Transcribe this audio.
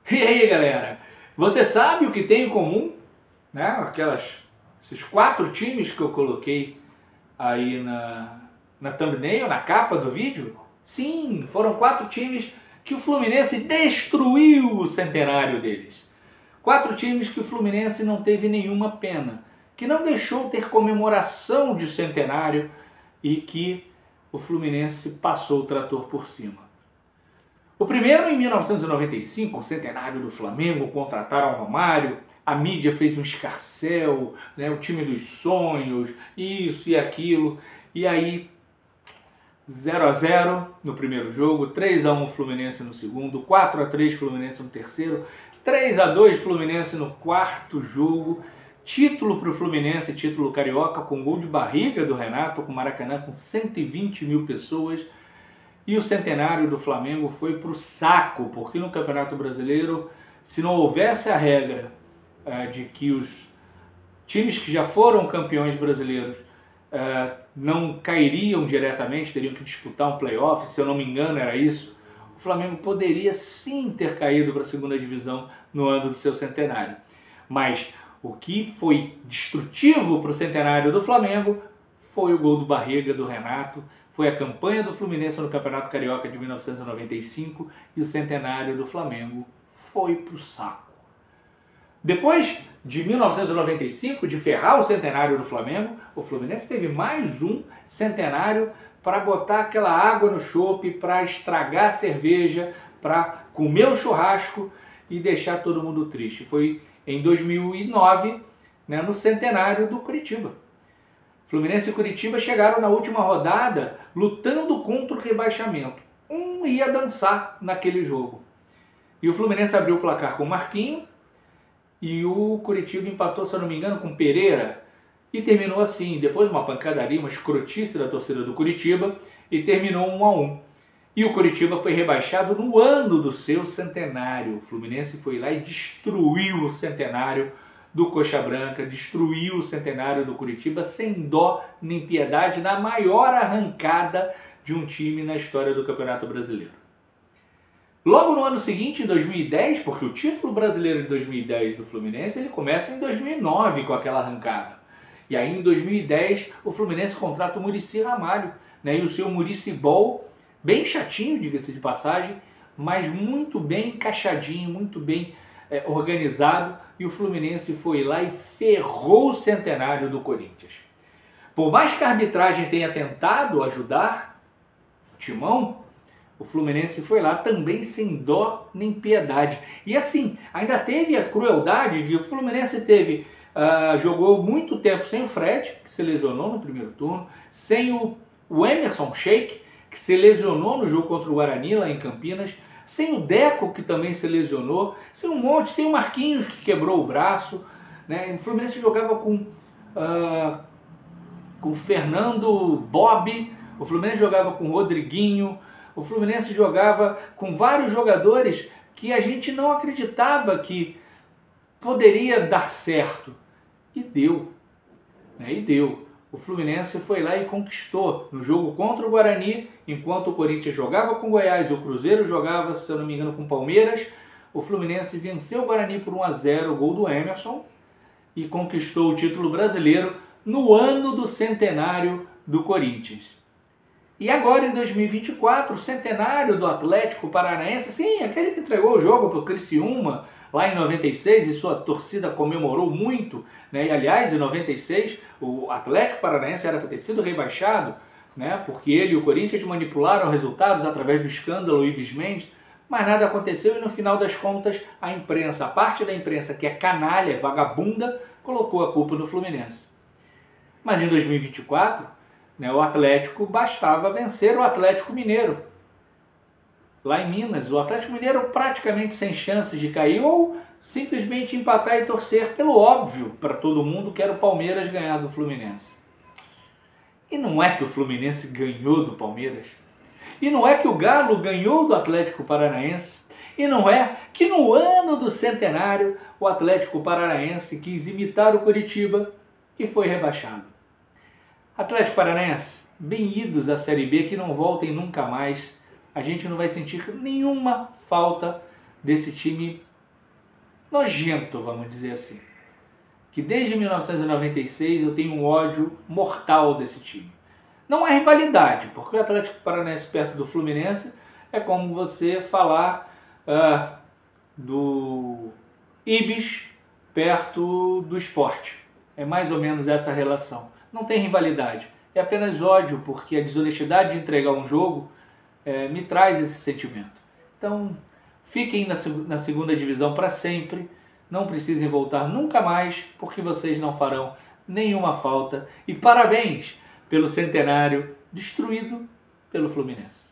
E aí, galera? Você sabe o que tem em comum, né? Esses 4 times que eu coloquei aí na thumbnail, na capa do vídeo? Sim, foram 4 times que o Fluminense destruiu o centenário deles. 4 times que o Fluminense não teve nenhuma pena, que não deixou ter comemoração de centenário e que o Fluminense passou o trator por cima. O primeiro, em 1995, o centenário do Flamengo, contrataram o Romário, a mídia fez um escarcéu, né, o time dos sonhos, isso e aquilo, e aí 0-0 no primeiro jogo, 3-1 Fluminense no segundo, 4-3 Fluminense no terceiro, 3-2 Fluminense no quarto jogo, título para o Fluminense, título carioca, com gol de barriga do Renato, com Maracanã com 120 mil pessoas. E o centenário do Flamengo foi para o saco, porque no Campeonato Brasileiro, se não houvesse a regra de que os times que já foram campeões brasileiros não cairiam diretamente, teriam que disputar um playoff, se eu não me engano era isso, o Flamengo poderia sim ter caído para a segunda divisão no ano do seu centenário. Mas o que foi destrutivo para o centenário do Flamengo foi o gol do barriga do Renato, foi a campanha do Fluminense no Campeonato Carioca de 1995 e o centenário do Flamengo foi pro saco. Depois de 1995, de ferrar o centenário do Flamengo, o Fluminense teve mais um centenário para botar aquela água no chope, para estragar a cerveja, para comer o churrasco e deixar todo mundo triste. Foi em 2009, né, no centenário do Curitiba. Fluminense e Curitiba chegaram na última rodada lutando contra o rebaixamento. Um ia dançar naquele jogo. E o Fluminense abriu o placar com o Marquinhos e o Curitiba empatou, se eu não me engano, com o Pereira. E terminou assim, depois uma pancadaria, uma escrotice da torcida do Curitiba e terminou 1-1. E o Curitiba foi rebaixado no ano do seu centenário. O Fluminense foi lá e destruiu o centenário do Coxa Branca, destruiu o centenário do Curitiba sem dó nem piedade na maior arrancada de um time na história do Campeonato Brasileiro. Logo no ano seguinte, em 2010, porque o título brasileiro de 2010 do Fluminense ele começa em 2009 com aquela arrancada. E aí em 2010 o Fluminense contrata o Muricy Ramalho, né, e o seu Muricy Ball, bem chatinho, diga-se de passagem, mas muito bem encaixadinho, muito bem organizado, e o Fluminense foi lá e ferrou o centenário do Corinthians. Por mais que a arbitragem tenha tentado ajudar o Timão, o Fluminense foi lá também sem dó nem piedade. E assim, ainda teve a crueldade de que o Fluminense jogou muito tempo sem o Fred, que se lesionou no primeiro turno, sem o Emerson Sheik, que se lesionou no jogo contra o Guarani lá em Campinas, sem o Deco, que também se lesionou, sem o Marquinhos, que quebrou o braço, né? O Fluminense jogava com o Fernando Bob, o Fluminense jogava com o Rodriguinho, o Fluminense jogava com vários jogadores que a gente não acreditava que poderia dar certo. E deu, né? E deu. O Fluminense foi lá e conquistou no jogo contra o Guarani, enquanto o Corinthians jogava com o Goiás e o Cruzeiro jogava, se eu não me engano, com o Palmeiras. O Fluminense venceu o Guarani por 1-0, o gol do Emerson, e conquistou o título brasileiro no ano do centenário do Corinthians. E agora, em 2024, o centenário do Atlético Paranaense, sim, aquele que entregou o jogo para o Criciúma, lá em 96, e sua torcida comemorou muito, né? E aliás, em 96, o Atlético Paranaense era para ter sido rebaixado, né? Porque ele e o Corinthians manipularam resultados através do escândalo Ives Mendes, mas nada aconteceu e no final das contas a imprensa, a parte da imprensa que é canalha, é vagabunda, colocou a culpa no Fluminense. Mas em 2024, né, o Atlético bastava vencer o Atlético Mineiro. Lá em Minas, o Atlético Mineiro praticamente sem chances de cair ou simplesmente empatar e torcer pelo óbvio para todo mundo que era o Palmeiras ganhar do Fluminense. E não é que o Fluminense ganhou do Palmeiras. E não é que o Galo ganhou do Atlético Paranaense. E não é que no ano do centenário o Atlético Paranaense quis imitar o Coritiba e foi rebaixado. Atlético Paranaense, bem-vindos à Série B, que não voltem nunca mais. A gente não vai sentir nenhuma falta desse time nojento, vamos dizer assim. Que desde 1996 eu tenho um ódio mortal desse time. Não é rivalidade, porque o Atlético Paranaense perto do Fluminense é como você falar do Ibis perto do Sport. É mais ou menos essa relação. Não tem rivalidade, é apenas ódio, porque a desonestidade de entregar um jogo me traz esse sentimento. Então, fiquem na segunda divisão para sempre, não precisem voltar nunca mais, porque vocês não farão nenhuma falta. E parabéns pelo centenário destruído pelo Fluminense.